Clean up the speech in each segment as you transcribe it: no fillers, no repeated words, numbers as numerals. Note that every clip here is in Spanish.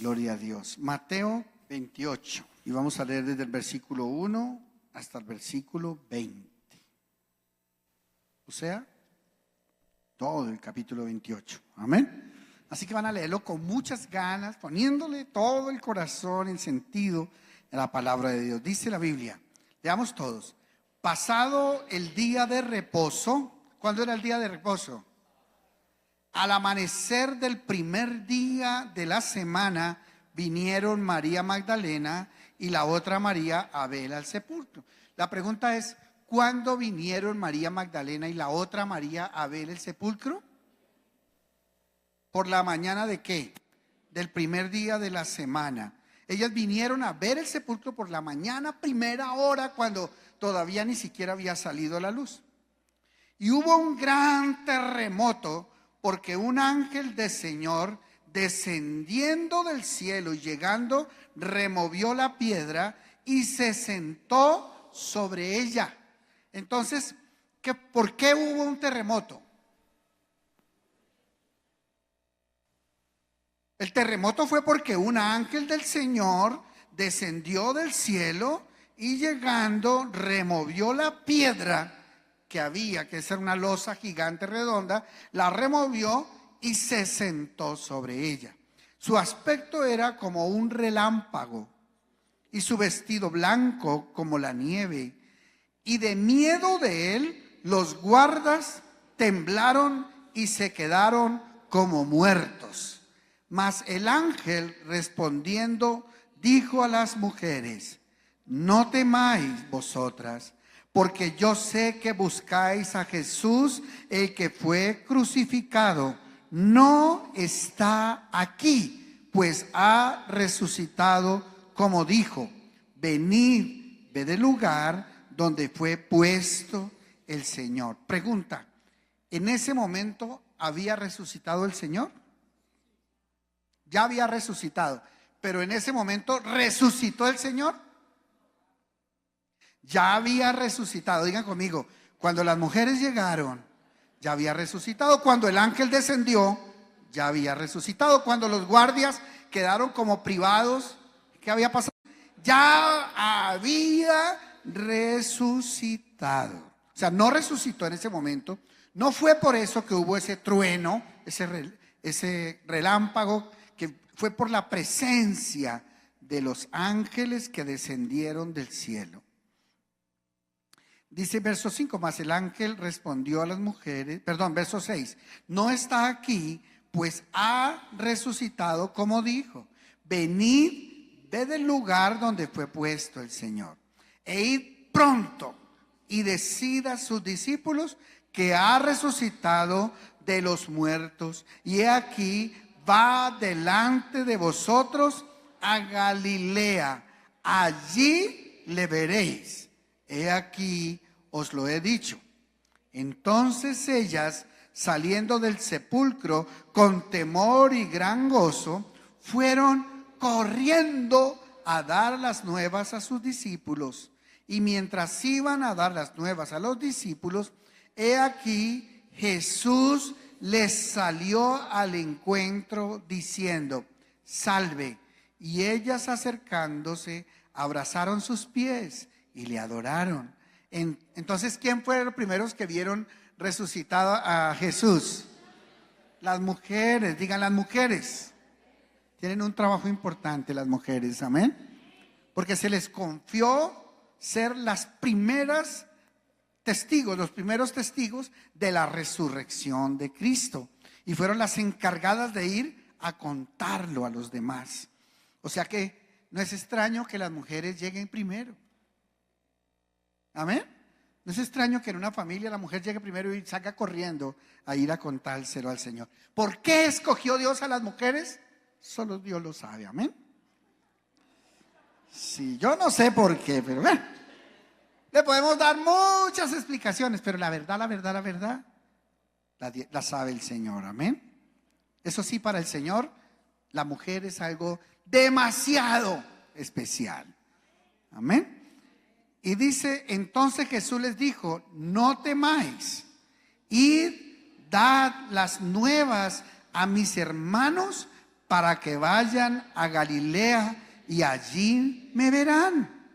Gloria a Dios. Mateo 28. Y vamos a leer desde el versículo 1 hasta el versículo 20. O sea, todo el capítulo 28. Amén. Así que van a leerlo con muchas ganas, poniéndole todo el corazón, el sentido en la palabra de Dios. Dice la Biblia, leamos todos. Pasado el día de reposo. ¿Cuándo era el día de reposo? Al amanecer del primer día de la semana vinieron María Magdalena y la otra María a ver al sepulcro. La pregunta es, ¿cuándo vinieron María Magdalena y la otra María a ver el sepulcro? ¿Por la mañana de qué? Del primer día de la semana. Ellas vinieron a ver el sepulcro por la mañana, primera hora, cuando todavía ni siquiera había salido la luz. Y hubo un gran terremoto, porque un ángel del Señor, descendiendo del cielo y llegando, removió la piedra y se sentó sobre ella. Entonces, ¿por qué hubo un terremoto? El terremoto fue porque un ángel del Señor descendió del cielo y llegando removió la piedra que había, que era una losa gigante redonda, la removió y se sentó sobre ella. Su aspecto era como un relámpago y su vestido blanco como la nieve. Y de miedo de él, los guardas temblaron y se quedaron como muertos. Mas el ángel respondiendo dijo a las mujeres: no temáis vosotras, porque yo sé que buscáis a Jesús, el que fue crucificado. No está aquí, pues ha resucitado como dijo. Venid, ved el lugar donde fue puesto el Señor. Pregunta, ¿en ese momento había resucitado el Señor? Ya había resucitado, pero en ese momento resucitó el Señor. Ya había resucitado. Digan conmigo, cuando las mujeres llegaron, ya había resucitado. Cuando el ángel descendió, ya había resucitado. Cuando los guardias quedaron como privados, ¿qué había pasado? Ya había resucitado. O sea, no resucitó en ese momento. No fue por eso que hubo ese trueno, ese relámpago, que fue por la presencia de los ángeles que descendieron del cielo. Dice verso 5, más el ángel respondió a las mujeres, verso 6, no está aquí, pues ha resucitado como dijo. Venid, ved el lugar donde fue puesto el Señor, e id pronto y decid a sus discípulos que ha resucitado de los muertos, y he aquí va delante de vosotros a Galilea, allí le veréis. He aquí os lo he dicho. Entonces ellas, saliendo del sepulcro con temor y gran gozo, fueron corriendo a dar las nuevas a sus discípulos. Y mientras iban a dar las nuevas a los discípulos, he aquí Jesús les salió al encuentro diciendo: salve. Y ellas, acercándose, abrazaron sus pies y le adoraron. Entonces, ¿quién fueron los primeros que vieron resucitado a Jesús? Las mujeres. Digan, las mujeres. Tienen un trabajo importante las mujeres, amén. Porque se les confió ser las primeras testigos, los primeros testigos de la resurrección de Cristo. Y fueron las encargadas de ir a contarlo a los demás. O sea que no es extraño que las mujeres lleguen primero. Amén. No es extraño que en una familia la mujer llegue primero y salga corriendo a ir a contárselo al Señor. ¿Por qué escogió Dios a las mujeres? Solo Dios lo sabe, amén. Sí, yo no sé por qué, pero bueno, le podemos dar muchas explicaciones, pero la verdad la sabe el Señor, amén. Eso sí, para el Señor la mujer es algo demasiado especial, amén. Y dice, entonces Jesús les dijo: no temáis, id, dad las nuevas a mis hermanos para que vayan a Galilea y allí me verán.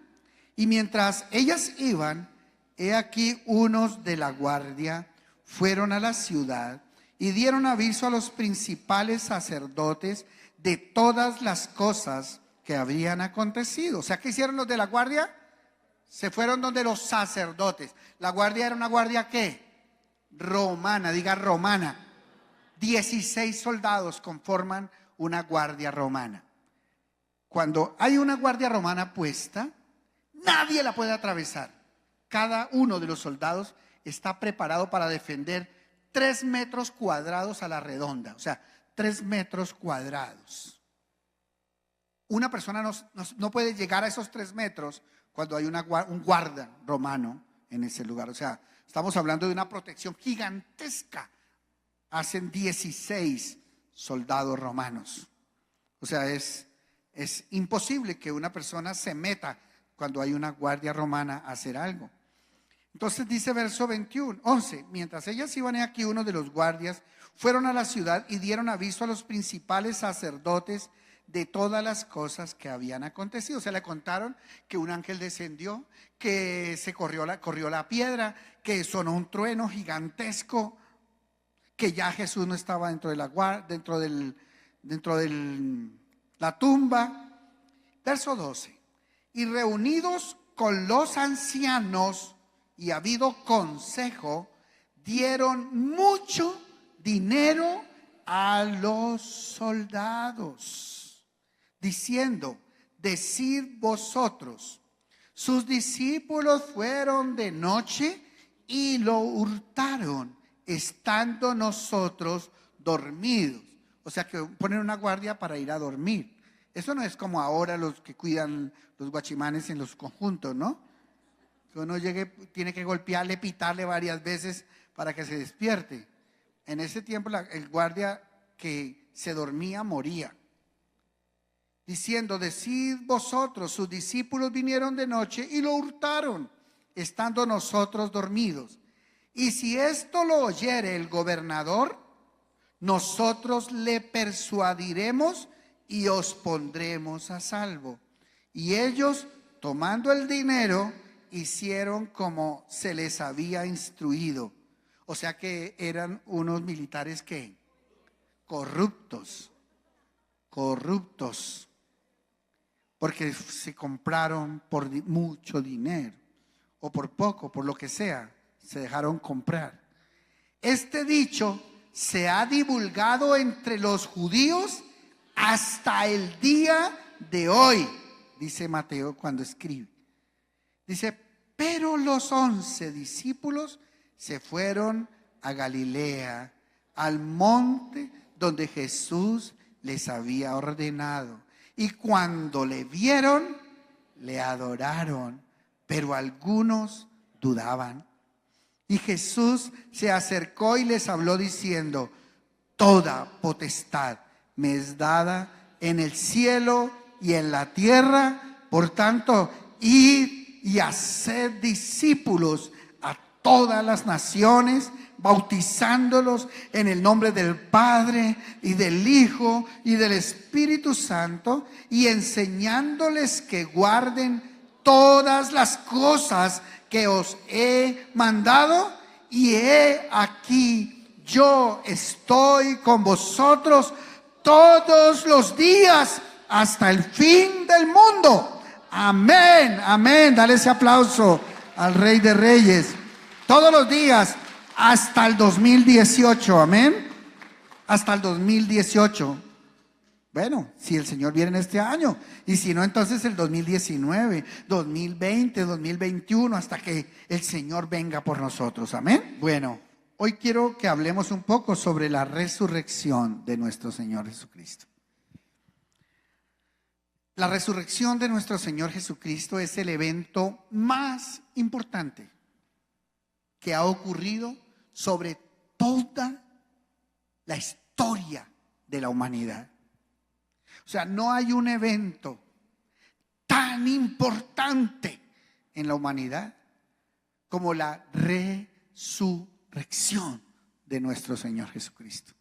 Y mientras ellas iban, he aquí unos de la guardia fueron a la ciudad y dieron aviso a los principales sacerdotes de todas las cosas que habrían acontecido. O sea, ¿qué hicieron los de la guardia? Se fueron donde los sacerdotes. La guardia era una guardia, ¿qué? Romana, diga romana. 16 soldados conforman una guardia romana. Cuando hay una guardia romana puesta, nadie la puede atravesar. Cada uno de los soldados está preparado para defender 3 metros cuadrados a la redonda. O sea, 3 metros cuadrados. Una persona no puede llegar a esos 3 metros cuando hay un guarda romano en ese lugar. O sea, estamos hablando de una protección gigantesca. Hacen 16 soldados romanos. O sea, es imposible que una persona se meta cuando hay una guardia romana a hacer algo. Entonces dice verso 11, mientras ellas iban aquí, uno de los guardias fueron a la ciudad y dieron aviso a los principales sacerdotes de todas las cosas que habían acontecido. O sea, le contaron que un ángel descendió, que se corrió la piedra, que sonó un trueno gigantesco, que ya Jesús no estaba dentro de la tumba. Verso 12. Y reunidos con los ancianos y habido consejo, dieron mucho dinero a los soldados, diciendo: decid vosotros, sus discípulos fueron de noche y lo hurtaron, estando nosotros dormidos. O sea, que ponen una guardia para ir a dormir. Eso no es como ahora los que cuidan los guachimanes en los conjuntos, ¿no? Que uno llegue, tiene que golpearle, pitarle varias veces para que se despierte. En ese tiempo el guardia que se dormía moría. Diciendo: decid vosotros, sus discípulos vinieron de noche y lo hurtaron, estando nosotros dormidos. Y si esto lo oyere el gobernador, nosotros le persuadiremos y os pondremos a salvo. Y ellos, tomando el dinero, hicieron como se les había instruido. O sea que eran unos militares que corruptos, porque se compraron por mucho dinero o por poco, por lo que sea, se dejaron comprar. Este dicho se ha divulgado entre los judíos hasta el día de hoy, dice Mateo cuando escribe. Dice: pero los 11 discípulos se fueron a Galilea, al monte donde Jesús les había ordenado. Y cuando le vieron, le adoraron, pero algunos dudaban. Y Jesús se acercó y les habló diciendo: toda potestad me es dada en el cielo y en la tierra. Por tanto, id y haced discípulos a todas las naciones, bautizándolos en el nombre del Padre y del Hijo y del Espíritu Santo, y enseñándoles que guarden todas las cosas que os he mandado. Y he aquí, yo estoy con vosotros todos los días hasta el fin del mundo. Amén, amén. Dale ese aplauso al Rey de Reyes. Todos los días hasta el 2018, amén. Hasta el 2018. Bueno, si el Señor viene en este año, y si no, entonces el 2019, 2020, 2021, hasta que el Señor venga por nosotros, amén. Bueno, hoy quiero que hablemos un poco sobre la resurrección de nuestro Señor Jesucristo. La resurrección de nuestro Señor Jesucristo es el evento más importante que ha ocurrido sobre toda la historia de la humanidad. O sea, no hay un evento tan importante en la humanidad como la resurrección de nuestro Señor Jesucristo.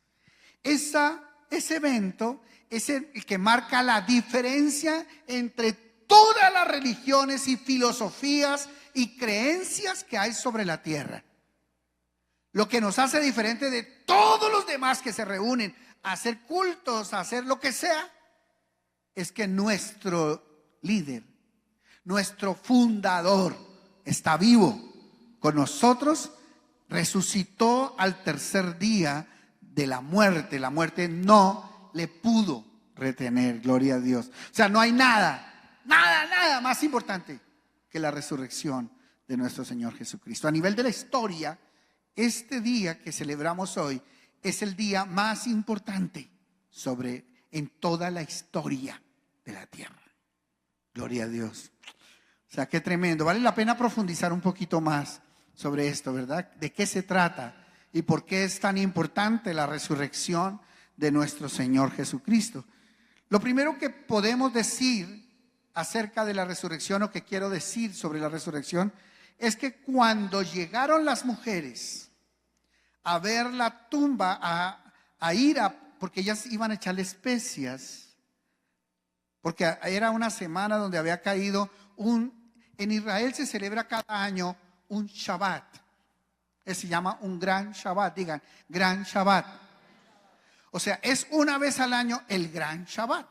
Esa ese evento es el que marca la diferencia entre todas las religiones y filosofías y creencias que hay sobre la tierra. Lo que nos hace diferente de todos los demás que se reúnen a hacer cultos, a hacer lo que sea, es que nuestro líder, nuestro fundador, está vivo con nosotros, resucitó al tercer día de la muerte. La muerte no le pudo retener, gloria a Dios. O sea, no hay nada más importante que la resurrección de nuestro Señor Jesucristo. A nivel de la historia, este día que celebramos hoy es el día más importante en toda la historia de la tierra. Gloria a Dios. O sea, qué tremendo. Vale la pena profundizar un poquito más sobre esto, ¿verdad? ¿De qué se trata y por qué es tan importante la resurrección de nuestro Señor Jesucristo? Lo primero que podemos decir acerca de la resurrección, o que quiero decir sobre la resurrección, es que cuando llegaron las mujeres a ver la tumba, a ir porque ellas iban a echarle especias, porque era una semana donde había caído en Israel se celebra cada año un Shabbat, se llama un gran Shabbat, digan, gran Shabbat. O sea, es una vez al año el gran Shabbat.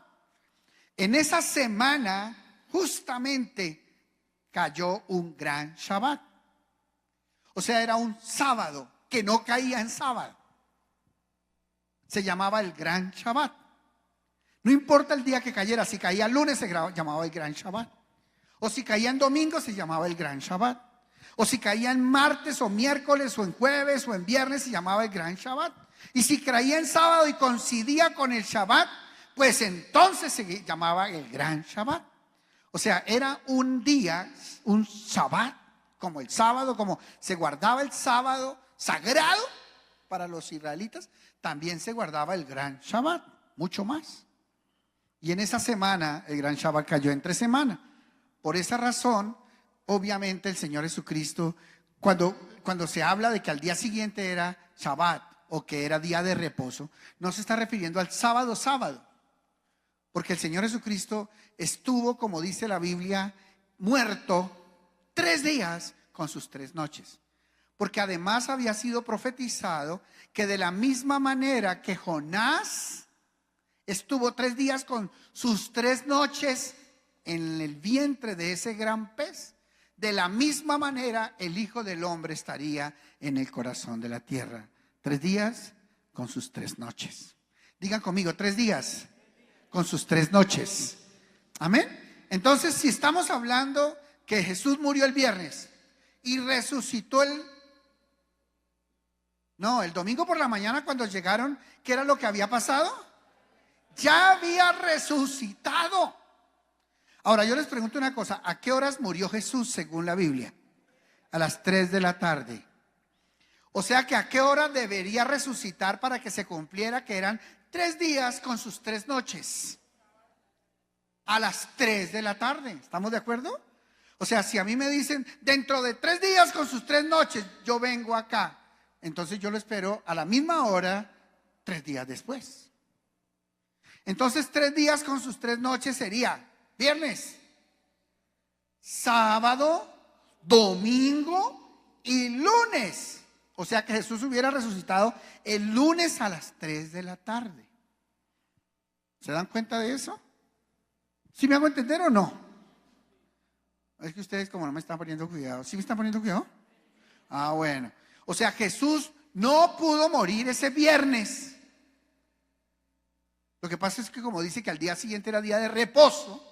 En esa semana justamente cayó un gran Shabbat. O sea, era un sábado que no caía en sábado. Se llamaba el gran Shabbat. No importa el día que cayera, si caía el lunes se llamaba el gran Shabbat. O si caía en domingo se llamaba el gran Shabbat. O si caía en martes o miércoles o en jueves o en viernes se llamaba el gran Shabbat. Y si caía en sábado y coincidía con el Shabbat, pues entonces se llamaba el gran Shabbat. O sea, era un día, un Shabbat, como el sábado, como se guardaba el sábado sagrado para los israelitas, también se guardaba el gran Shabbat, mucho más. Y en esa semana el gran Shabbat cayó entre semana. Por esa razón, obviamente el Señor Jesucristo, cuando se habla de que al día siguiente era Shabbat o que era día de reposo, no se está refiriendo al sábado, porque el Señor Jesucristo estuvo, como dice la Biblia, muerto 3 días con sus 3 noches. Porque además había sido profetizado que de la misma manera que Jonás estuvo 3 días con sus 3 noches en el vientre de ese gran pez, de la misma manera el Hijo del Hombre estaría en el corazón de la tierra. 3 días con sus 3 noches. Digan conmigo, 3 días con sus 3 noches. Amén. Entonces, si estamos hablando que Jesús murió el viernes y resucitó el domingo por la mañana, cuando llegaron, ¿qué era lo que había pasado? Ya había resucitado. Ahora yo les pregunto una cosa, ¿a qué horas murió Jesús según la Biblia? A las 3 de la tarde. O sea que ¿a qué hora debería resucitar para que se cumpliera que eran 3 días con sus 3 noches? A las 3 de la tarde, ¿estamos de acuerdo? O sea, si a mí me dicen dentro de 3 días con sus 3 noches, yo vengo acá, entonces yo lo espero a la misma hora 3 días después. Entonces 3 días con sus 3 noches sería viernes, sábado, domingo y lunes. O sea que Jesús hubiera resucitado el lunes a las 3 de la tarde. ¿Se dan cuenta de eso? ¿Sí me hago entender o no? Es que ustedes como no me están poniendo cuidado. ¿Sí me están poniendo cuidado? Ah, bueno. O sea, Jesús no pudo morir ese viernes. Lo que pasa es que como dice que al día siguiente era día de reposo,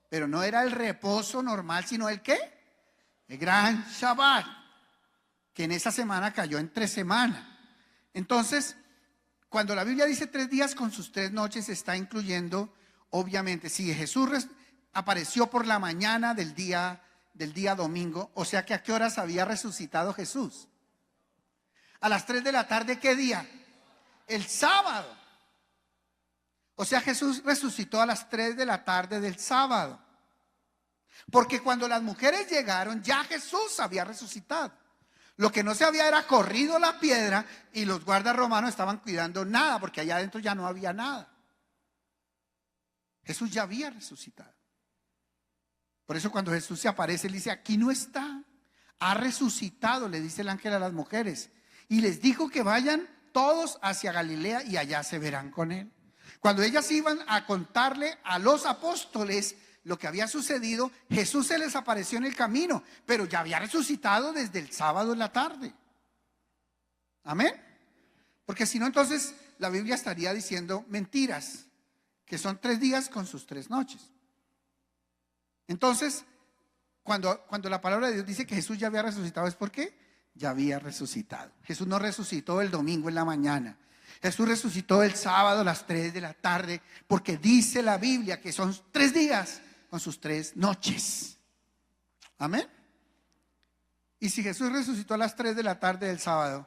pero no era el reposo normal, sino el ¿qué? El gran Shabbat, que en esa semana cayó entre semana. Entonces, cuando la Biblia dice 3 días con sus 3 noches, está incluyendo, obviamente, si Jesús apareció por la mañana del día domingo, o sea que ¿a qué horas había resucitado Jesús? A las 3 de la tarde, ¿qué día? El sábado. O sea, Jesús resucitó a las 3 de la tarde del sábado. Porque cuando las mujeres llegaron, ya Jesús había resucitado. Lo que no se había era corrido la piedra y los guardas romanos estaban cuidando nada, porque allá adentro ya no había nada. Jesús ya había resucitado. Por eso cuando Jesús se aparece, él dice: aquí no está, ha resucitado, le dice el ángel a las mujeres. Y les dijo que vayan todos hacia Galilea y allá se verán con él. Cuando ellas iban a contarle a los apóstoles lo que había sucedido, Jesús se les apareció en el camino, pero ya había resucitado desde el sábado en la tarde. Amén. Porque si no, entonces la Biblia estaría diciendo mentiras, que son 3 días con sus 3 noches. Entonces, cuando la palabra de Dios dice que Jesús ya había resucitado, ¿es por qué? Ya había resucitado. Jesús no resucitó el domingo en la mañana. Jesús resucitó el sábado a las 3 de la tarde, porque dice la Biblia que son 3 días con sus 3 noches. Amén. Y si Jesús resucitó a las 3 de la tarde del sábado,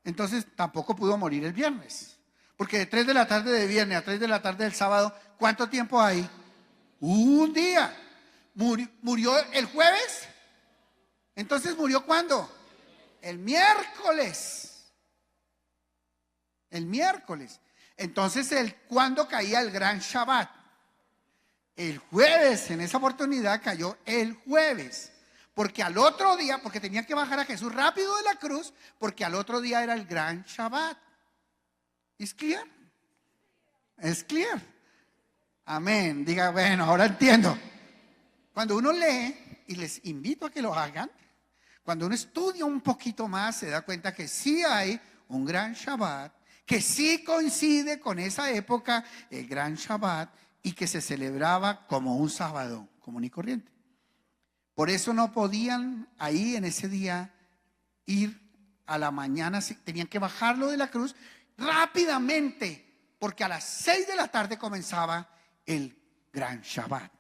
entonces tampoco pudo morir el viernes. Porque de 3 de la tarde de viernes a 3 de la tarde del sábado, ¿cuánto tiempo hay? Un día. ¿Murió el jueves? Entonces, ¿murió cuándo? El miércoles. El miércoles. Entonces, ¿cuándo caía el gran Shabbat? El jueves. En esa oportunidad cayó el jueves. Porque al otro día, porque tenía que bajar a Jesús rápido de la cruz, porque al otro día era el gran Shabbat. ¿Es clear? ¿Es clear? Amén. Diga, bueno, ahora entiendo. Cuando uno lee, y les invito a que lo hagan, cuando uno estudia un poquito más, se da cuenta que sí hay un gran Shabbat, que sí coincide con esa época, el gran Shabbat, y que se celebraba como un sábado común y corriente. Por eso no podían ahí en ese día ir a la mañana, tenían que bajarlo de la cruz rápidamente, porque a las 6 de la tarde comenzaba el gran Shabbat.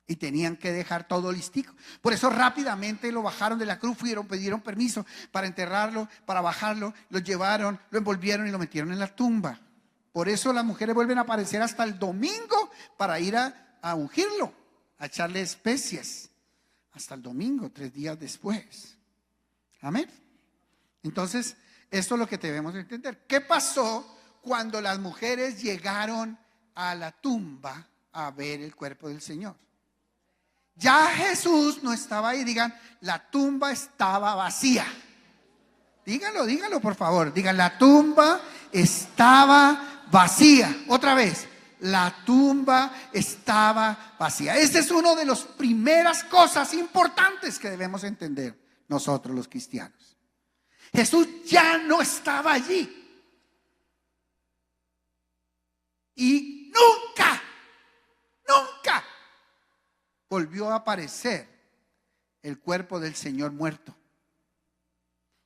Y tenían que dejar todo listico. Por eso rápidamente lo bajaron de la cruz, pidieron permiso para enterrarlo, para bajarlo, lo llevaron, lo envolvieron y lo metieron en la tumba. Por eso las mujeres vuelven a aparecer hasta el domingo para ir a ungirlo, a echarle especies. Hasta el domingo, 3 días después. Amén. Entonces, esto es lo que debemos entender. ¿Qué pasó cuando las mujeres llegaron a la tumba a ver el cuerpo del Señor? Ya Jesús no estaba ahí. Digan, la tumba estaba vacía. Díganlo por favor. Digan, la tumba estaba vacía. Otra vez, la tumba estaba vacía. Esta es una de las primeras cosas importantes que debemos entender nosotros los cristianos. Jesús ya no estaba allí. Y nunca volvió a aparecer el cuerpo del Señor muerto.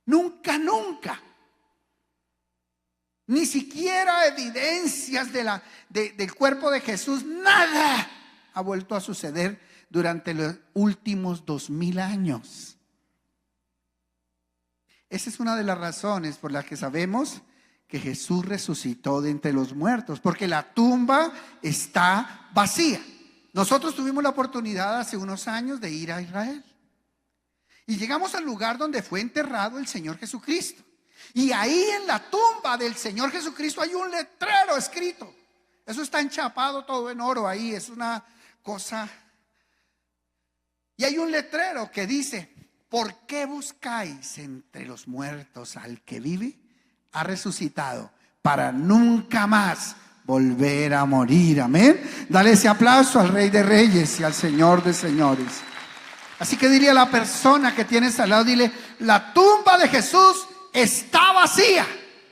Nunca. Ni siquiera evidencias del cuerpo de Jesús. Nada ha vuelto a suceder durante los últimos 2000 años. Esa es una de las razones por las que sabemos que Jesús resucitó de entre los muertos, porque la tumba está vacía. Nosotros tuvimos la oportunidad hace unos años de ir a Israel y llegamos al lugar donde fue enterrado el Señor Jesucristo. Y ahí en la tumba del Señor Jesucristo hay un letrero escrito. Eso está enchapado todo en oro ahí, es una cosa. Y hay un letrero que dice: ¿por qué buscáis entre los muertos al que vive? Ha resucitado para nunca más volver a morir. Amén. Dale ese aplauso al Rey de Reyes y al Señor de Señores. Así que dile a la persona que tienes al lado, dile: la tumba de Jesús está vacía.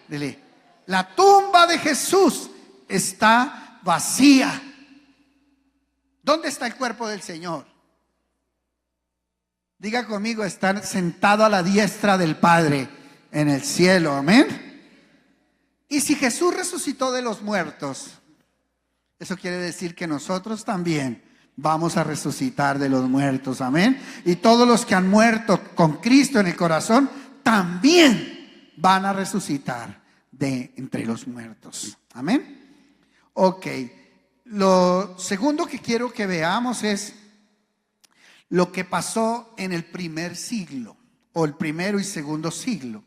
Dile: la tumba de Jesús está vacía. ¿Dónde está el cuerpo del Señor? Diga conmigo: está sentado a la diestra del Padre en el cielo. Amén. Y si Jesús resucitó de los muertos, eso quiere decir que nosotros también vamos a resucitar de los muertos. Amén. Y todos los que han muerto con Cristo en el corazón también van a resucitar de entre los muertos. Amén. Ok. Lo segundo que quiero que veamos es lo que pasó en el primer siglo o el primero y segundo siglo.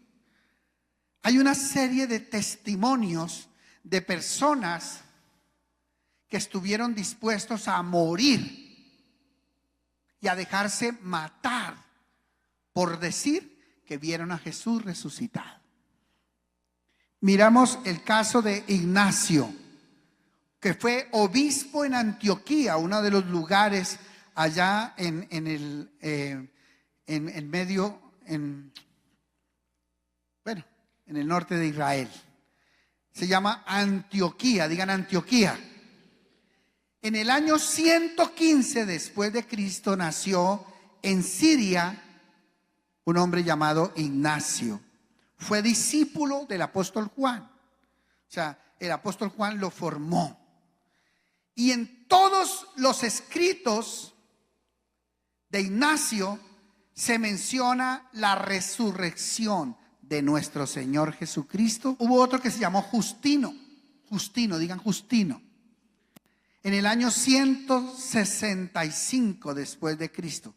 Hay una serie de testimonios de personas que estuvieron dispuestos a morir y a dejarse matar por decir que vieron a Jesús resucitado. Miramos el caso de Ignacio, que fue obispo en Antioquía, uno de los lugares allá en el norte de Israel. Se llama Antioquía, digan Antioquía. En el año 115 después de Cristo nació en Siria un hombre llamado Ignacio. Fue discípulo del apóstol Juan. O sea, el apóstol Juan lo formó. Y en todos los escritos de Ignacio se menciona la resurrección de nuestro Señor Jesucristo. Hubo otro que se llamó Justino. Justino, digan Justino. En el año 165 después de Cristo.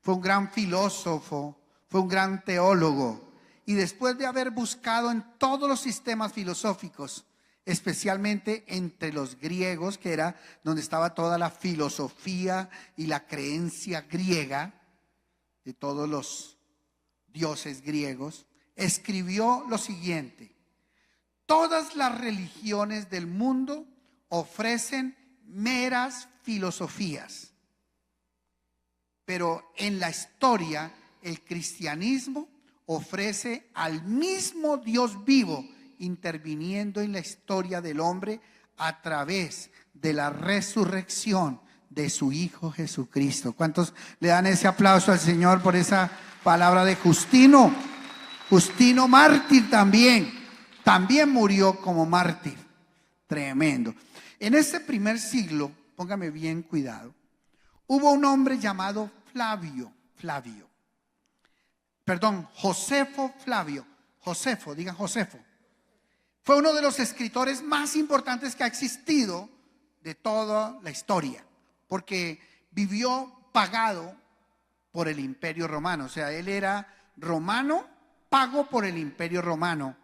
Fue un gran filósofo, fue un gran teólogo. Y después de haber buscado en todos los sistemas filosóficos, especialmente entre los griegos, que era donde estaba toda la filosofía y la creencia griega de todos los dioses griegos, escribió lo siguiente: todas las religiones del mundo ofrecen meras filosofías, pero en la historia el cristianismo ofrece al mismo Dios vivo interviniendo en la historia del hombre a través de la resurrección de su Hijo Jesucristo. ¿Cuántos le dan ese aplauso al Señor por esa palabra de Justino? Justino mártir también murió como mártir. Tremendo. En ese primer siglo, póngame bien cuidado, hubo un hombre llamado Josefo Flavio. Josefo, digan Josefo. Fue uno de los escritores más importantes que ha existido de toda la historia, porque vivió pagado por el Imperio Romano. O sea, él era romano, pago por el Imperio Romano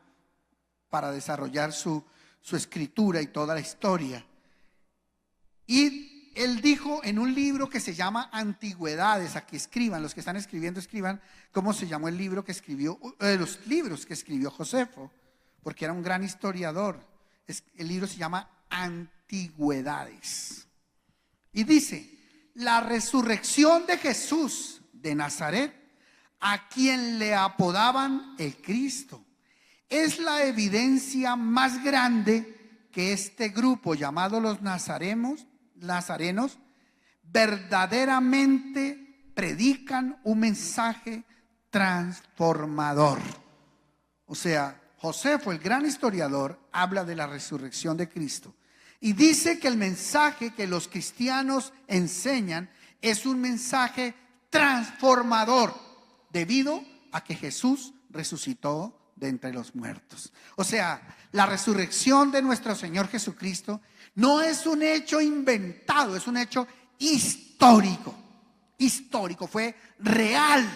para desarrollar su escritura y toda la historia. Y él dijo en un libro que se llama Antigüedades, aquí escriban, los que están escribiendo, escriban cómo se llamó el libro que escribió, los libros que escribió Josefo, porque era un gran historiador. El libro se llama Antigüedades. Y dice: la resurrección de Jesús de Nazaret, a quien le apodaban el Cristo, es la evidencia más grande que este grupo llamado los nazarenos verdaderamente predican un mensaje transformador. O sea, Josefo, el gran historiador, habla de la resurrección de Cristo y dice que el mensaje que los cristianos enseñan es un mensaje transformador debido a que Jesús resucitó de entre los muertos. O sea, la resurrección de nuestro Señor Jesucristo no es un hecho inventado, es un hecho histórico. Histórico, fue real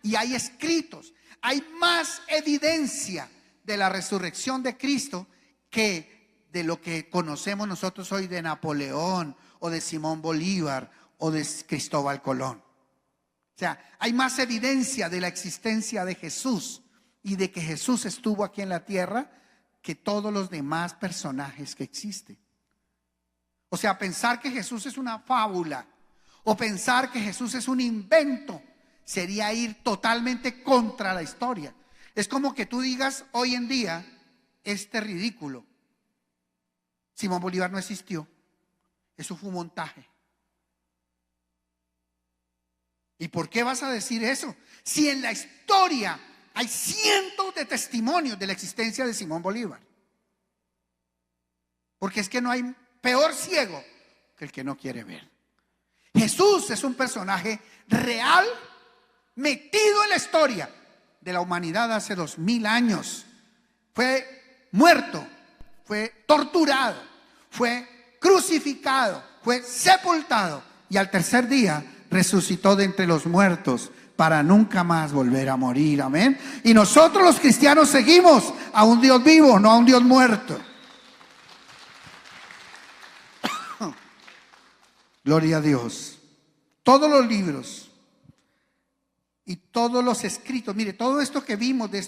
y hay escritos. Hay más evidencia de la resurrección de Cristo que de lo que conocemos nosotros hoy de Napoleón o de Simón Bolívar o de Cristóbal Colón. O sea, hay más evidencia de la existencia de Jesús y de que Jesús estuvo aquí en la tierra que todos los demás personajes que existen. O sea, pensar que Jesús es una fábula o pensar que Jesús es un invento sería ir totalmente contra la historia. Es como que tú digas hoy en día, este ridículo: Simón Bolívar no existió, eso fue un montaje. ¿Y por qué vas a decir eso? Si en la historia hay cientos de testimonios de la existencia de Simón Bolívar. Porque es que no hay peor ciego que el que no quiere ver. Jesús es un personaje real, metido en la historia de la humanidad hace 2000 años. Fue muerto, fue torturado, fue crucificado, fue sepultado y al tercer día resucitó de entre los muertos para nunca más volver a morir. Amén. Y nosotros los cristianos seguimos a un Dios vivo, no a un Dios muerto. Gloria a Dios. Todos los libros y todos los escritos, mire, todo esto que vimos de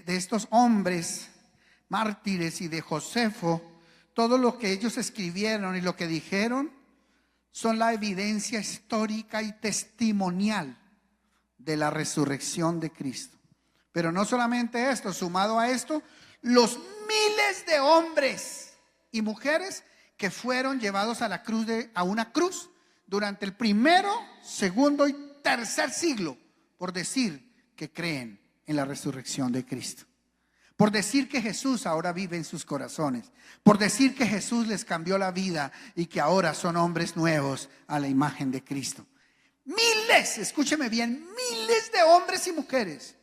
estos hombres mártires y de Josefo, todo lo que ellos escribieron y lo que dijeron son la evidencia histórica y testimonial de la resurrección de Cristo. Pero no solamente esto, sumado a esto, los miles de hombres y mujeres que fueron llevados a una cruz durante el primero, segundo y tercer siglo, por decir que creen en la resurrección de Cristo, por decir que Jesús ahora vive en sus corazones, por decir que Jesús les cambió la vida y que ahora son hombres nuevos a la imagen de Cristo. Miles, escúcheme bien, miles de hombres y mujeres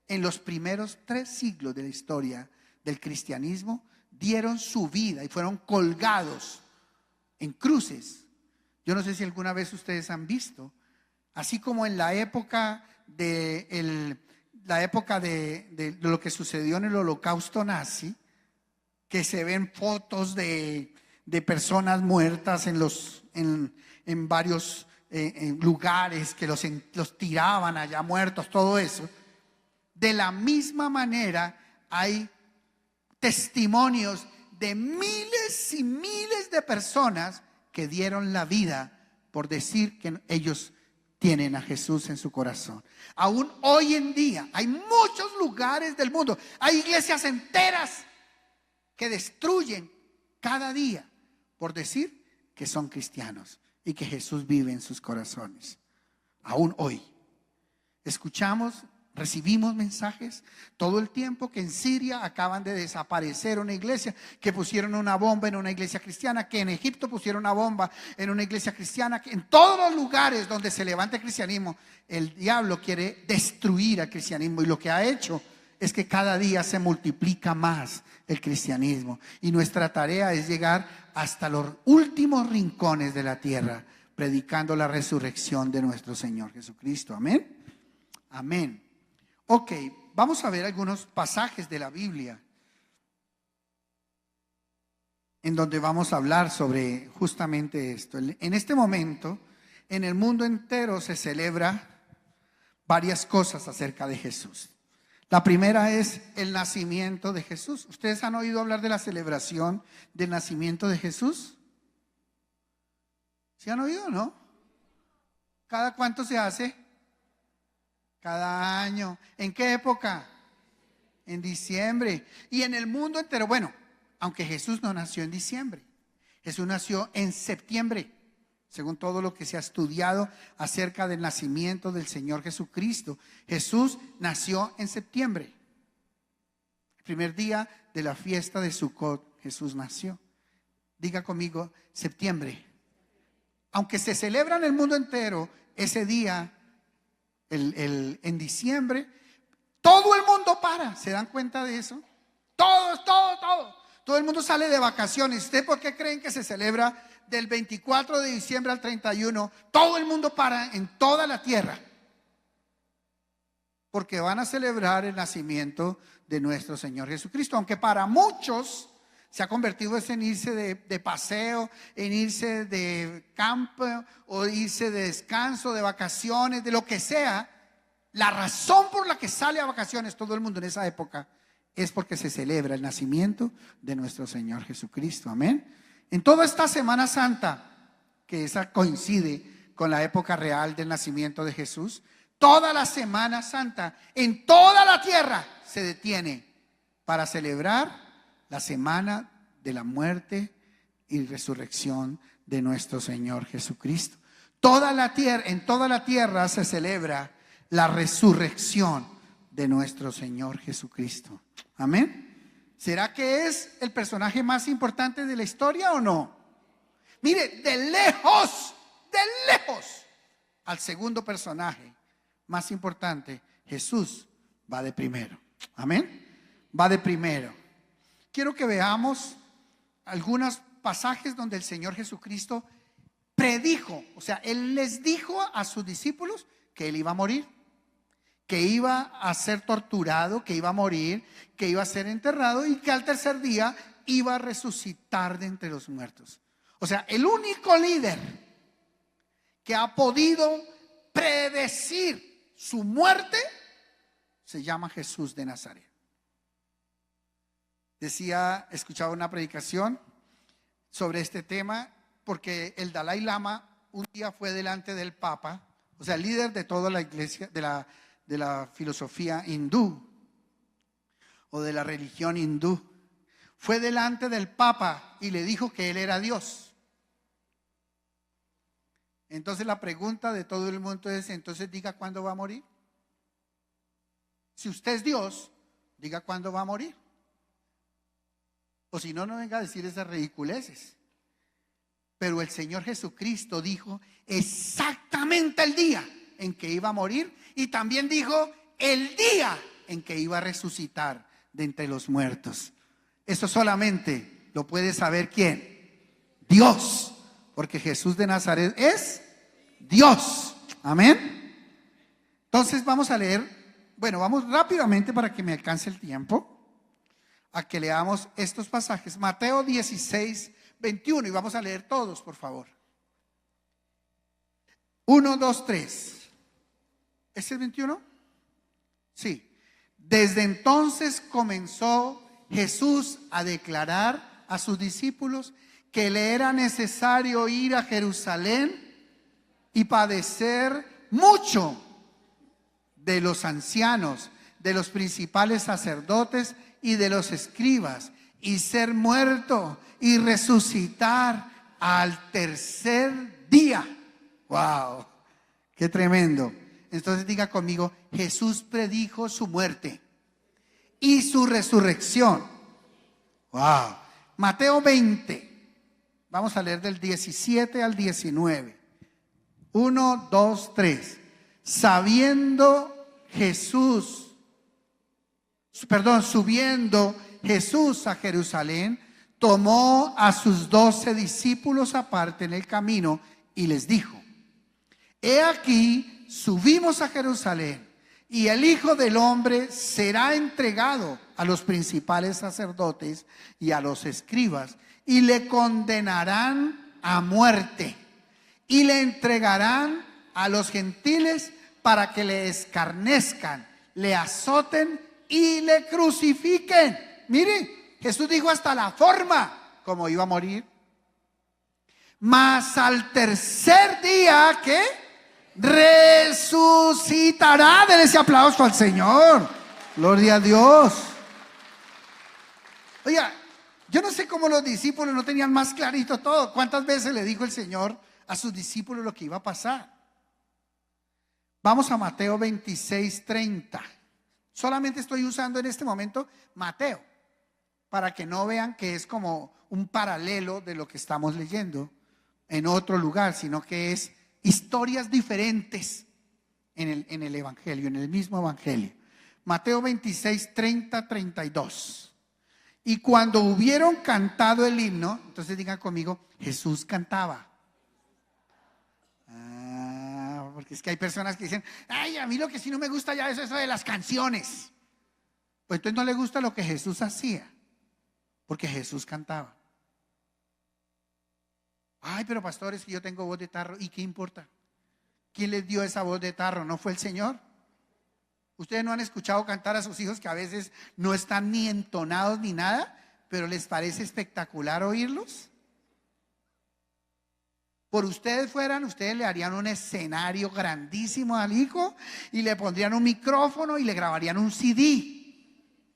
en los primeros 3 siglos de la historia del cristianismo dieron su vida y fueron colgados en cruces. Yo no sé si alguna vez ustedes han visto, así como en la época de lo que sucedió en el Holocausto nazi, que se ven fotos de personas muertas en varios lugares, que los tiraban allá muertos, todo eso. De la misma manera hay testimonios de miles y miles de personas que dieron la vida por decir que ellos tienen a Jesús en su corazón. Aún hoy en día hay muchos lugares del mundo, hay iglesias enteras que destruyen cada día por decir que son cristianos y que Jesús vive en sus corazones. Aún hoy recibimos mensajes todo el tiempo que en Siria acaban de desaparecer una iglesia, que pusieron una bomba en una iglesia cristiana, que en Egipto pusieron una bomba en una iglesia cristiana, que en todos los lugares donde se levanta el cristianismo, el diablo quiere destruir al cristianismo, y lo que ha hecho es que cada día se multiplica más el cristianismo, y nuestra tarea es llegar hasta los últimos rincones de la tierra predicando la resurrección de nuestro Señor Jesucristo. Amén. Amén. Ok, vamos a ver algunos pasajes de la Biblia en donde vamos a hablar sobre justamente esto. En este momento, en el mundo entero se celebra varias cosas acerca de Jesús. La primera es el nacimiento de Jesús. ¿Ustedes han oído hablar de la celebración del nacimiento de Jesús? ¿Sí han oído o no? ¿Cada cuánto se hace? Cada año. ¿En qué época? En diciembre. Y en el mundo entero, bueno, aunque Jesús no nació en diciembre, Jesús nació en septiembre, según todo lo que se ha estudiado acerca del nacimiento del Señor Jesucristo. Jesús nació en septiembre. El primer día de la fiesta de Sukkot, Jesús nació. Diga conmigo, septiembre. Aunque se celebra en el mundo entero ese día, en diciembre, todo el mundo para. ¿Se dan cuenta de eso? Todo el mundo sale de vacaciones. ¿Usted por qué creen que se celebra del 24 de diciembre al 31? Todo el mundo para en toda la tierra, porque van a celebrar el nacimiento de nuestro Señor Jesucristo. Aunque para muchos se ha convertido en irse de paseo, en irse de campo o irse de descanso, de vacaciones, de lo que sea. La razón por la que sale a vacaciones todo el mundo en esa época es porque se celebra el nacimiento de nuestro Señor Jesucristo. Amén. En toda esta Semana Santa, que esa coincide con la época real del nacimiento de Jesús, toda la Semana Santa en toda la tierra se detiene para celebrar la semana de la muerte y resurrección de nuestro Señor Jesucristo. En toda la tierra se celebra la resurrección de nuestro Señor Jesucristo. Amén. ¿Será que es el personaje más importante de la historia o no? Mire, de lejos, al segundo personaje más importante, Jesús va de primero. Amén. Va de primero. Quiero que veamos algunos pasajes donde el Señor Jesucristo predijo, o sea, Él les dijo a sus discípulos que él iba a morir, que iba a ser torturado, que iba a morir, que iba a ser enterrado y que al tercer día iba a resucitar de entre los muertos. O sea, el único líder que ha podido predecir su muerte se llama Jesús de Nazaret. Escuchaba una predicación sobre este tema porque el Dalai Lama un día fue delante del Papa, o sea, el líder de toda la iglesia, de la filosofía hindú o de la religión hindú, fue delante del Papa y le dijo que él era Dios. Entonces la pregunta de todo el mundo es, entonces diga cuándo va a morir. Si usted es Dios, diga cuándo va a morir. O si no, no venga a decir esas ridiculeces. Pero el Señor Jesucristo dijo exactamente el día en que iba a morir y también dijo el día en que iba a resucitar de entre los muertos. Eso solamente lo puede saber ¿quién? Dios, porque Jesús de Nazaret es Dios. Amén. Entonces vamos a leer, bueno, vamos rápidamente para que me alcance el tiempo a que leamos estos pasajes. Mateo 16, 21 y vamos a leer todos, por favor. 1, 2, 3. ¿Es el 21? Sí. Desde entonces comenzó Jesús a declarar a sus discípulos que le era necesario ir a Jerusalén y padecer mucho de los ancianos, de los principales sacerdotes y de los escribas, y ser muerto y resucitar al tercer día. ¡Wow! ¡Qué tremendo! Entonces diga conmigo, Jesús predijo su muerte y su resurrección. ¡Wow! Mateo 20, vamos a leer del 17 al 19. 1, 2, 3. Subiendo Jesús a Jerusalén, tomó a sus 12 discípulos aparte en el camino y les dijo: He aquí, subimos a Jerusalén, y el Hijo del Hombre será entregado a los principales sacerdotes y a los escribas, y le condenarán a muerte, y le entregarán a los gentiles para que le escarnezcan, le azoten y le crucifiquen. Mire, Jesús dijo hasta la forma como iba a morir. Mas al tercer día, ¿qué? Resucitará. Denle ese aplauso al Señor. Gloria a Dios. Oiga, yo no sé cómo los discípulos no tenían más clarito todo. ¿Cuántas veces le dijo el Señor a sus discípulos lo que iba a pasar? Vamos a Mateo 26, 30. Solamente estoy usando en este momento Mateo, para que no vean que es como un paralelo de lo que estamos leyendo en otro lugar, sino que es historias diferentes en el Evangelio, en el mismo Evangelio. Mateo 26, 30, 32. Y cuando hubieron cantado el himno, entonces digan conmigo, Jesús cantaba. Porque es que hay personas que dicen, ay, a mí lo que sí no me gusta ya es eso de las canciones. Pues entonces no le gusta lo que Jesús hacía, porque Jesús cantaba. Ay, pero pastor, es que yo tengo voz de tarro. ¿Y qué importa? ¿Quién les dio esa voz de tarro? ¿No fue el Señor? Ustedes no han escuchado cantar a sus hijos que a veces no están ni entonados ni nada, pero les parece espectacular oírlos. Por ustedes le harían un escenario grandísimo al hijo y le pondrían un micrófono y le grabarían un CD.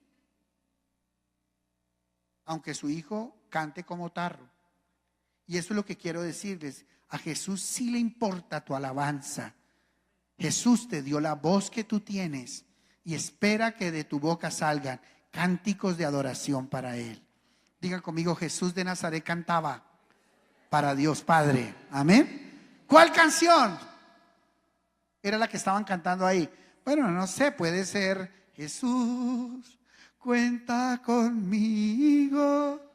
Aunque su hijo cante como tarro. Y eso es lo que quiero decirles. A Jesús sí le importa tu alabanza. Jesús te dio la voz que tú tienes y espera que de tu boca salgan cánticos de adoración para Él. Digan conmigo, Jesús de Nazaret cantaba para Dios Padre. Amén. ¿Cuál canción era la que estaban cantando ahí? Bueno, no sé, puede ser Jesús, cuenta conmigo.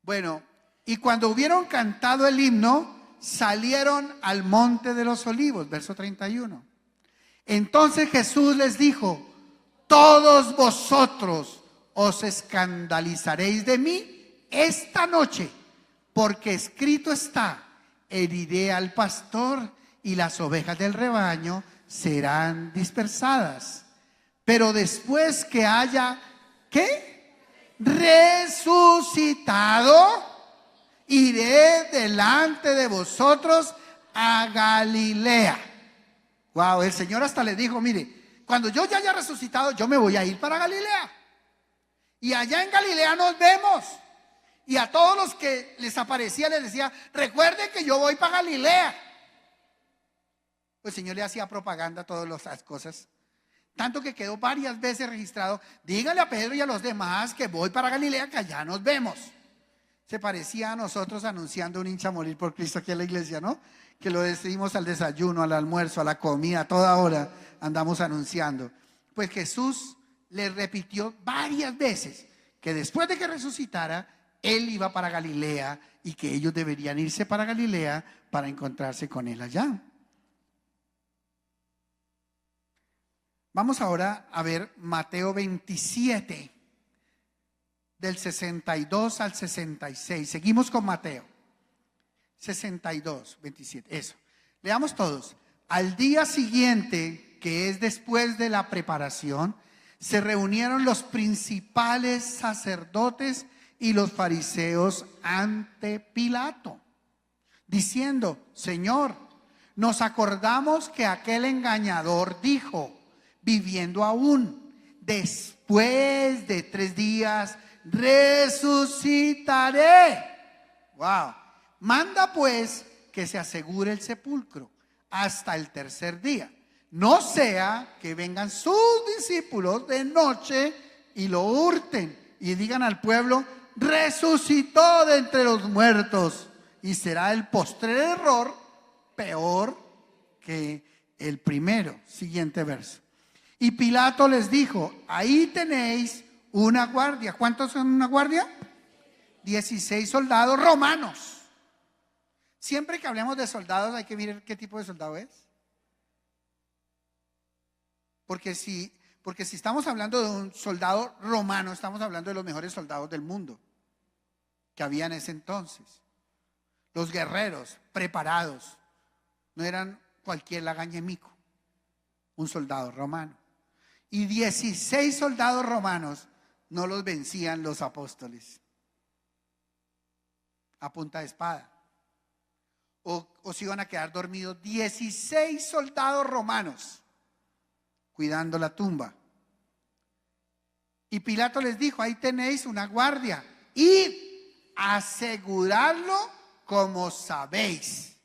Bueno, y cuando hubieron cantado el himno, salieron al monte de los olivos, verso 31. Entonces Jesús les dijo: todos vosotros os escandalizaréis de mí esta noche, porque escrito está: heriré al pastor y las ovejas del rebaño serán dispersadas. Pero después que haya, ¿qué? Resucitado, iré delante de vosotros a Galilea. Wow, el Señor hasta le dijo: mire, cuando yo ya haya resucitado, yo me voy a ir para Galilea. Y allá en Galilea nos vemos. Y a todos los que les aparecía les decía: recuerden que yo voy para Galilea. Pues el Señor le hacía propaganda a todas las cosas. Tanto que quedó varias veces registrado: dígale a Pedro y a los demás que voy para Galilea, que allá nos vemos. Se parecía a nosotros anunciando un hincha a morir por Cristo aquí en la iglesia, ¿no? Que lo decimos al desayuno, al almuerzo, a la comida, a toda hora andamos anunciando. Pues Jesús le repitió varias veces que después de que resucitara, Él iba para Galilea y que ellos deberían irse para Galilea para encontrarse con Él allá. Vamos ahora a ver Mateo 27, del 62 al 66. Seguimos con Mateo 62, 27, eso. Leamos todos. Al día siguiente, que es después de la preparación, se reunieron los principales sacerdotes y los fariseos ante Pilato, diciendo: Señor, nos acordamos que aquel engañador dijo, viviendo aún: después de 3 días resucitaré. Wow. Manda pues que se asegure el sepulcro hasta el 3er día. No sea que vengan sus discípulos de noche y lo hurten y digan al pueblo: resucitó de entre los muertos. Y será el postrer error peor que el primero. Siguiente verso. Y Pilato les dijo: ahí tenéis una guardia. ¿Cuántos son una guardia? 16 soldados romanos. Siempre que hablemos de soldados hay que ver qué tipo de soldado es. Porque si estamos hablando de un soldado romano, estamos hablando de los mejores soldados del mundo que había en ese entonces. Los guerreros preparados. No eran cualquier lagañemico. Un soldado romano. Y 16 soldados romanos no los vencían los apóstoles a punta de espada. O se iban a quedar dormidos 16 soldados romanos cuidando la tumba. Y Pilato les dijo: ahí tenéis una guardia, id, aseguradlo como sabéis.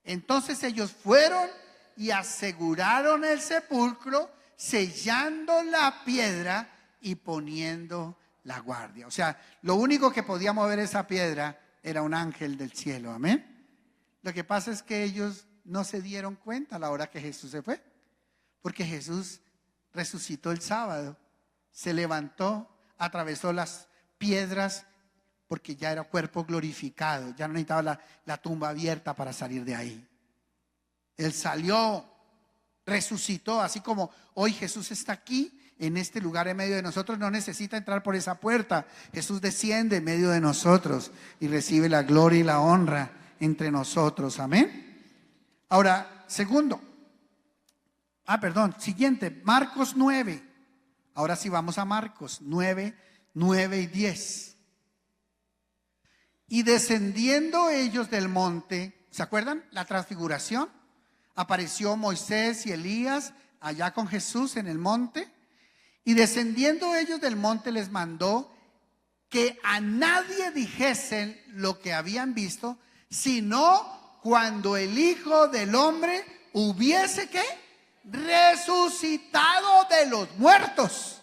Entonces ellos fueron y aseguraron el sepulcro, sellando la piedra y poniendo la guardia. O sea, lo único que podía mover esa piedra era un ángel del cielo. Amén. Lo que pasa es que ellos no se dieron cuenta a la hora que Jesús se fue, porque Jesús resucitó el sábado, se levantó, atravesó las piedras, porque ya era cuerpo glorificado, ya no necesitaba la tumba abierta para salir de ahí. Él salió, resucitó, así como hoy Jesús está aquí en este lugar en medio de nosotros. No necesita entrar por esa puerta. Jesús desciende en medio de nosotros y recibe la gloria y la honra entre nosotros. Amén. Ahora, siguiente, Marcos 9. Ahora sí vamos a Marcos 9, 9 y 10. Y descendiendo ellos del monte, ¿se acuerdan? La transfiguración. Apareció Moisés y Elías allá con Jesús en el monte. Y descendiendo ellos del monte les mandó que a nadie dijesen lo que habían visto, sino cuando el Hijo del Hombre hubiese, ¿qué? Resucitado de los muertos.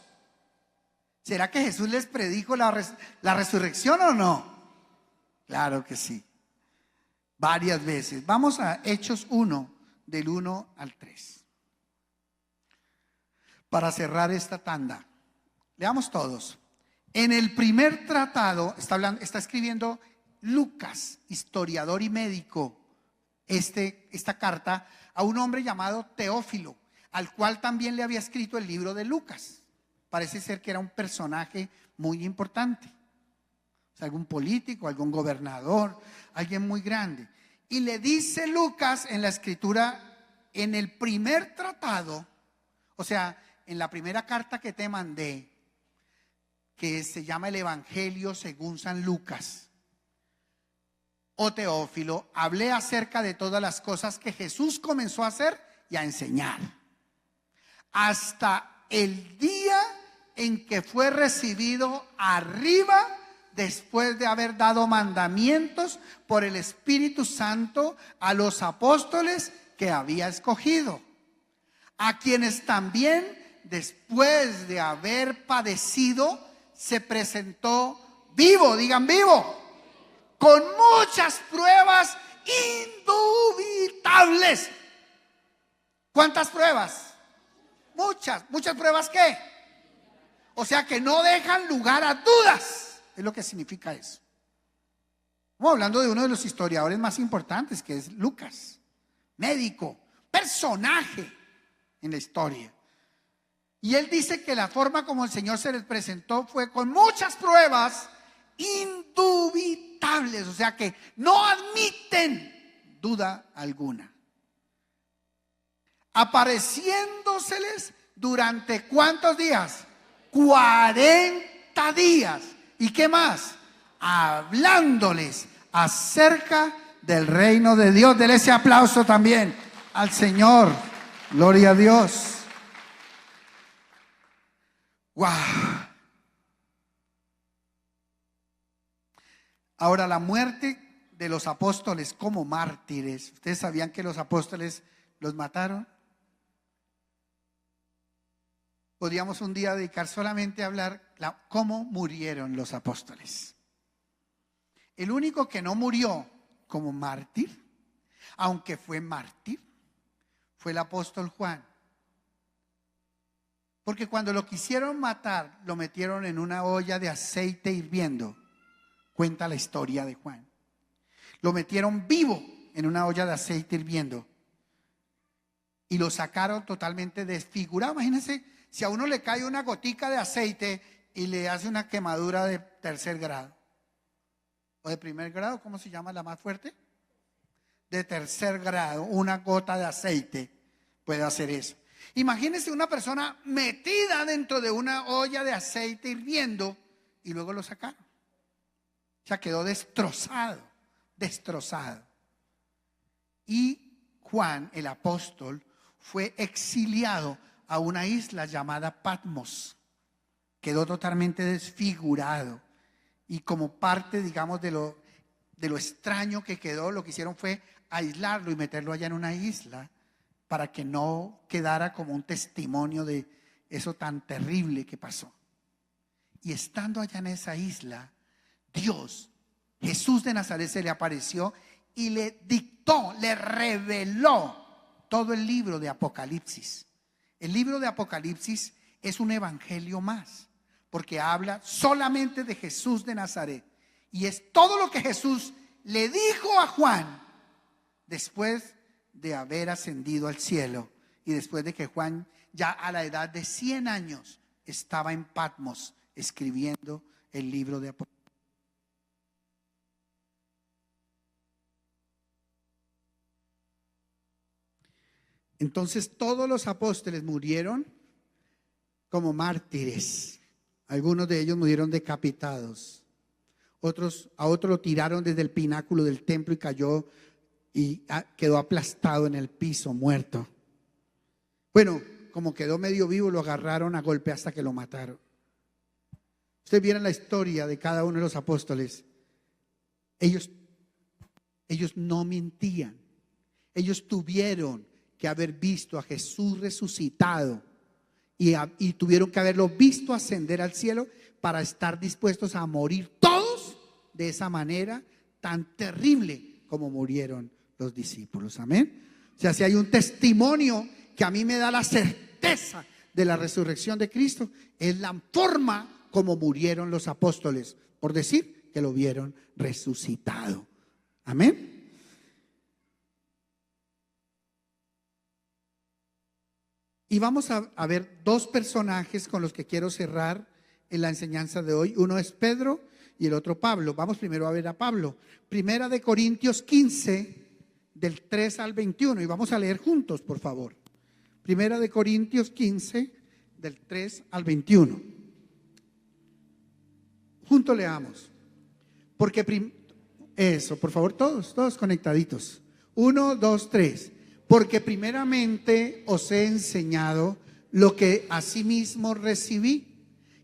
¿Será que Jesús les predijo la resurrección o no? Claro que sí. Varias veces. Vamos a Hechos 1, del 1 al 3. Para cerrar esta tanda, leamos todos. En el primer tratado, está escribiendo Lucas, historiador y médico, esta carta a un hombre llamado Teófilo, al cual también le había escrito el libro de Lucas. Parece ser que era un personaje muy importante, o sea, algún político, algún gobernador, alguien muy grande. Y le dice Lucas en la escritura, en el primer tratado, o sea, en la primera carta que te mandé, que se llama el Evangelio según San Lucas: oh Teófilo, hablé acerca de todas las cosas que Jesús comenzó a hacer y a enseñar, hasta el día en que fue recibido arriba, después de haber dado mandamientos por el Espíritu Santo a los apóstoles que había escogido, a quienes también, después de haber padecido, se presentó vivo, digan vivo, con muchas pruebas indubitables. ¿Cuántas pruebas? Muchas. ¿Muchas pruebas qué? O sea, que no dejan lugar a dudas. Es lo que significa eso. Estamos hablando de uno de los historiadores más importantes, que es Lucas, médico, personaje en la historia. Y él dice que la forma como el Señor se les presentó fue con muchas pruebas indubitables, o sea que no admiten duda alguna, apareciéndoseles durante ¿cuántos días? 40 días. ¿Y qué más? Hablándoles acerca del reino de Dios. Dele ese aplauso también al Señor. Gloria a Dios. Wow. Ahora, la muerte de los apóstoles como mártires. ¿Ustedes sabían que los apóstoles los mataron? Podríamos un día dedicar solamente a hablar cómo murieron los apóstoles. El único que no murió como mártir, aunque fue mártir, fue el apóstol Juan. Porque cuando lo quisieron matar, lo metieron en una olla de aceite hirviendo. Cuenta la historia de Juan. Lo metieron vivo en una olla de aceite hirviendo y lo sacaron totalmente desfigurado. Imagínense si a uno le cae una gotica de aceite y le hace una quemadura de tercer grado o de primer grado, ¿cómo se llama la más fuerte? De tercer grado, una gota de aceite puede hacer eso. Imagínense una persona metida dentro de una olla de aceite hirviendo y luego lo sacaron. O sea, quedó destrozado. Y Juan, el apóstol, fue exiliado a una isla llamada Patmos. Quedó totalmente desfigurado. Y como parte, digamos, de lo extraño que quedó, lo que hicieron fue aislarlo y meterlo allá en una isla para que no quedara como un testimonio de eso tan terrible que pasó. Y estando allá en esa isla, Dios, Jesús de Nazaret, se le apareció y le dictó, le reveló todo el libro de Apocalipsis. El libro de Apocalipsis es un evangelio más, porque habla solamente de Jesús de Nazaret. Y es todo lo que Jesús le dijo a Juan después de haber ascendido al cielo y después de que Juan, ya a la edad de 100 años, estaba en Patmos escribiendo el libro de Apocalipsis. Entonces todos los apóstoles murieron como mártires. Algunos de ellos murieron decapitados. A otro lo tiraron desde el pináculo del templo y cayó y quedó aplastado en el piso, muerto. Bueno, como quedó medio vivo, lo agarraron a golpe hasta que lo mataron. Ustedes vieron la historia de cada uno de los apóstoles. Ellos no mentían. Ellos tuvieron que haber visto a Jesús resucitado y tuvieron que haberlo visto ascender al cielo para estar dispuestos a morir todos de esa manera tan terrible como murieron los discípulos. Amén. O sea, si hay un testimonio que a mí me da la certeza de la resurrección de Cristo, es la forma como murieron los apóstoles, por decir que lo vieron resucitado. Amén. Y vamos a ver dos personajes con los que quiero cerrar en la enseñanza de hoy. Uno es Pedro y el otro Pablo. Vamos primero a ver a Pablo. Primera de Corintios 15, del 3 al 21. Y vamos a leer juntos, por favor. Primera de Corintios 15, del 3 al 21. Juntos leamos. Porque eso, por favor, todos conectaditos. 1, 2, 3. Porque primeramente os he enseñado lo que asimismo recibí,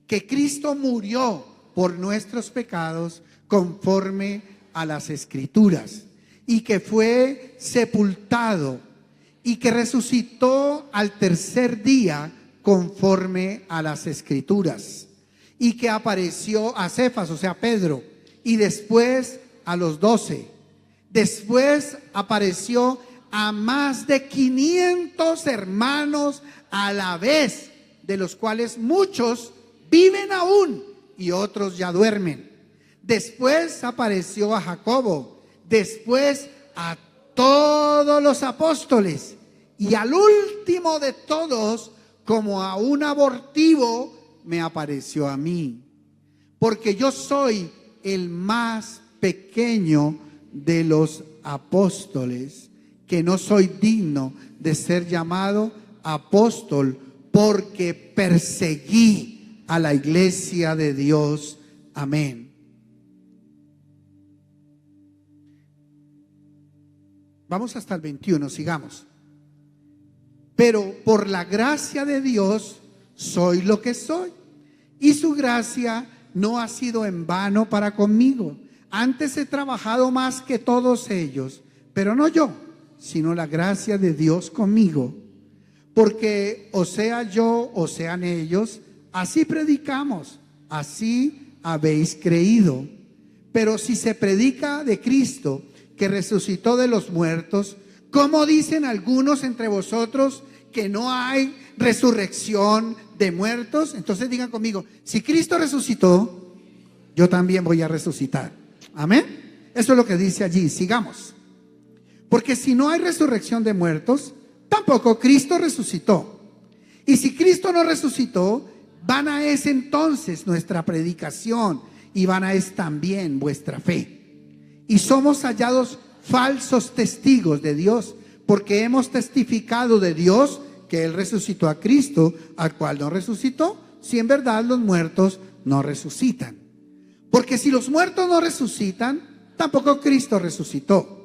que Cristo murió por nuestros pecados conforme a las Escrituras, y que fue sepultado, y que resucitó al tercer día conforme a las Escrituras, y que apareció a Cefas, o sea, Pedro, y después a los 12. Después apareció a más de 500 hermanos a la vez, de los cuales muchos viven aún y otros ya duermen. Después apareció a Jacobo, después a todos los apóstoles, y al último de todos, como a un abortivo, me apareció a mí, porque yo soy el más pequeño de los apóstoles, que no soy digno de ser llamado apóstol, porque perseguí a la iglesia de Dios. Amén. Vamos hasta el 21, sigamos. Pero por la gracia de Dios soy lo que soy, y su gracia no ha sido en vano para conmigo. Antes he trabajado más que todos ellos, pero no yo, sino la gracia de Dios conmigo. Porque o sea yo o sean ellos, así predicamos, así habéis creído. Pero si se predica de Cristo, que resucitó de los muertos, ¿cómo dicen algunos entre vosotros que no hay resurrección de muertos? Entonces digan conmigo, si Cristo resucitó, yo también voy a resucitar. Amén. Eso es lo que dice allí. Sigamos. Porque si no hay resurrección de muertos, tampoco Cristo resucitó. Y si Cristo no resucitó, vana es entonces nuestra predicación, y vana es también vuestra fe. Y somos hallados falsos testigos de Dios, porque hemos testificado de Dios que Él resucitó a Cristo, al cual no resucitó, si en verdad los muertos no resucitan. Porque si los muertos no resucitan, tampoco Cristo resucitó.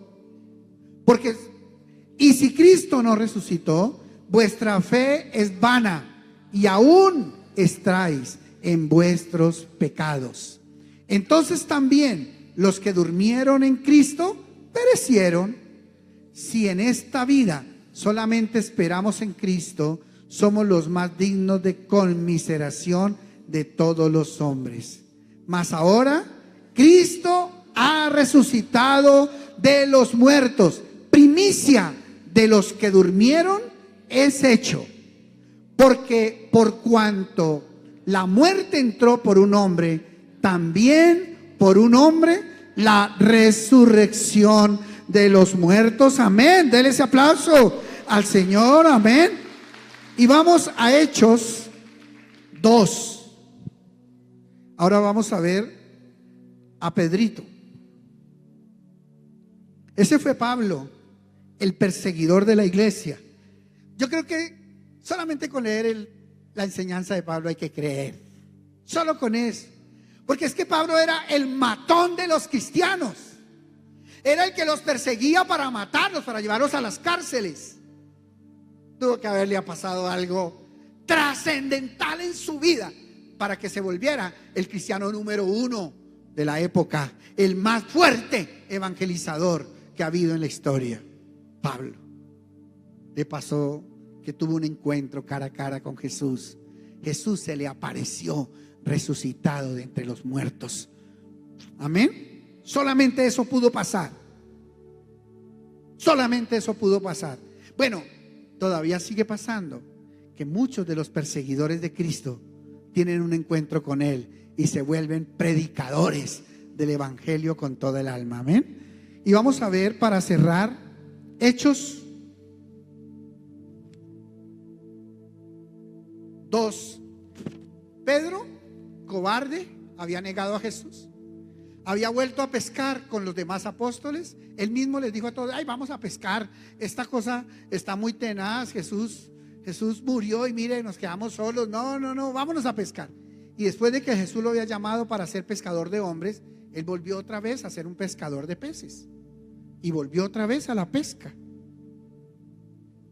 Y si Cristo no resucitó, vuestra fe es vana, y aún estáis en vuestros pecados. Entonces también los que durmieron en Cristo perecieron. Si en esta vida solamente esperamos en Cristo, somos los más dignos de conmiseración de todos los hombres. Mas ahora Cristo ha resucitado de los muertos, primicia de los que durmieron es hecho. Porque por cuanto la muerte entró por un hombre, también por un hombre la resurrección de los muertos. Amén. Denle ese aplauso al Señor. Amén. Y vamos a Hechos 2. Ahora vamos a ver a Pedrito. Ese fue Pablo, el perseguidor de la iglesia. Yo creo que solamente con leer la enseñanza de Pablo hay que creer. Solo con eso. Porque es que Pablo era el matón de los cristianos. Era el que los perseguía para matarlos, para llevarlos a las cárceles. Tuvo que haberle pasado algo trascendental en su vida para que se volviera el cristiano número 1 de la época, el más fuerte evangelizador que ha habido en la historia. Pablo. Le pasó que tuvo un encuentro cara a cara con Jesús. Jesús se le apareció resucitado de entre los muertos. Amén. Solamente eso pudo pasar. Solamente eso pudo pasar. Bueno, todavía sigue pasando que muchos de los perseguidores de Cristo tienen un encuentro con Él y se vuelven predicadores del evangelio con toda el alma. Amén. Y vamos a ver, para cerrar, Hechos 2, Pedro, cobarde, había negado a Jesús. Había vuelto a pescar con los demás apóstoles. Él mismo les dijo a todos: ay, vamos a pescar, esta cosa está muy tenaz, Jesús murió y mire, nos quedamos solos. No, vámonos a pescar. Y después de que Jesús lo había llamado para ser pescador de hombres, él volvió otra vez a ser un pescador de peces y volvió otra vez a la pesca.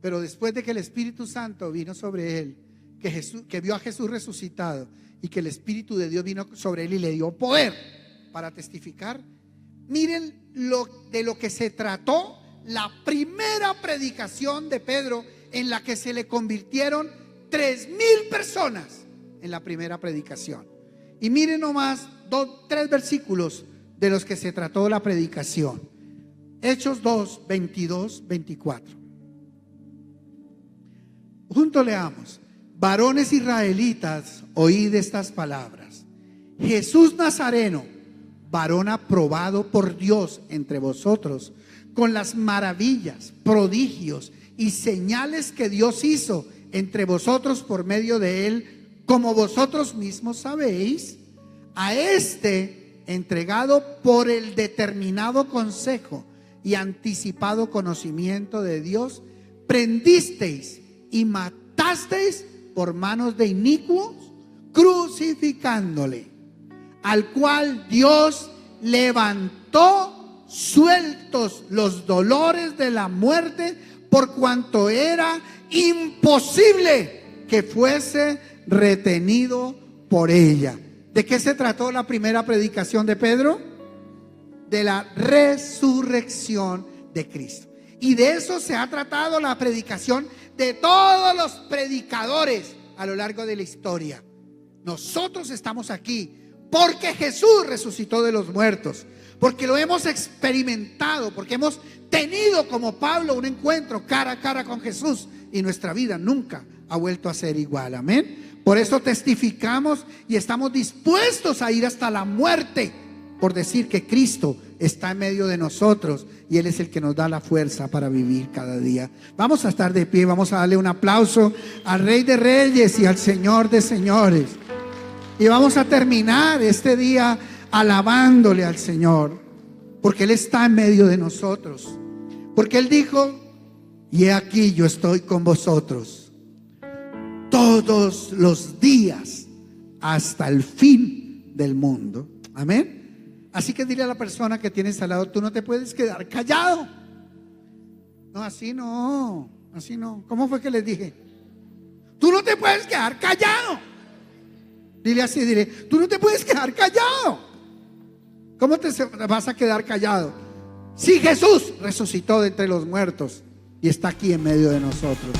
Pero después de que el Espíritu Santo vino sobre él, que vio a Jesús resucitado y que el Espíritu de Dios vino sobre él y le dio poder para testificar, miren de lo que se trató la primera predicación de Pedro, en la que se le convirtieron 3,000 personas en la primera predicación. Y miren nomás 3 versículos de los que se trató la predicación. Hechos 2, 22, 24. Juntos leamos: varones israelitas, oíd estas palabras. Jesús Nazareno, varón aprobado por Dios entre vosotros, con las maravillas, prodigios y señales que Dios hizo entre vosotros por medio de él, como vosotros mismos sabéis, a este entregado por el determinado consejo y anticipado conocimiento de Dios, prendisteis y matasteis por manos de inicuos, crucificándole, al cual Dios levantó sueltos los dolores de la muerte, por cuanto era imposible que fuese retenido por ella. ¿De qué se trató la primera predicación de Pedro? De la resurrección de Cristo. Y de eso se ha tratado la predicación de todos los predicadores a lo largo de la historia. Nosotros estamos aquí porque Jesús resucitó de los muertos, porque lo hemos experimentado, porque hemos tenido, como Pablo, un encuentro cara a cara con Jesús, y nuestra vida nunca ha vuelto a ser igual. Amén. Por eso testificamos y estamos dispuestos a ir hasta la muerte por decir que Cristo está en medio de nosotros y Él es el que nos da la fuerza para vivir cada día. Vamos a estar de pie, vamos a darle un aplauso al Rey de Reyes y al Señor de Señores. Y vamos a terminar este día alabándole al Señor, porque Él está en medio de nosotros. Porque Él dijo: y he aquí, yo estoy con vosotros todos los días hasta el fin del mundo. Amén. Así que dile a la persona que tienes al lado: tú no te puedes quedar callado. No, así no, así no. ¿Cómo fue que les dije? Tú no te puedes quedar callado. Dile así, dile: tú no te puedes quedar callado. ¿Cómo te vas a quedar callado? Si Jesús resucitó de entre los muertos y está aquí en medio de nosotros.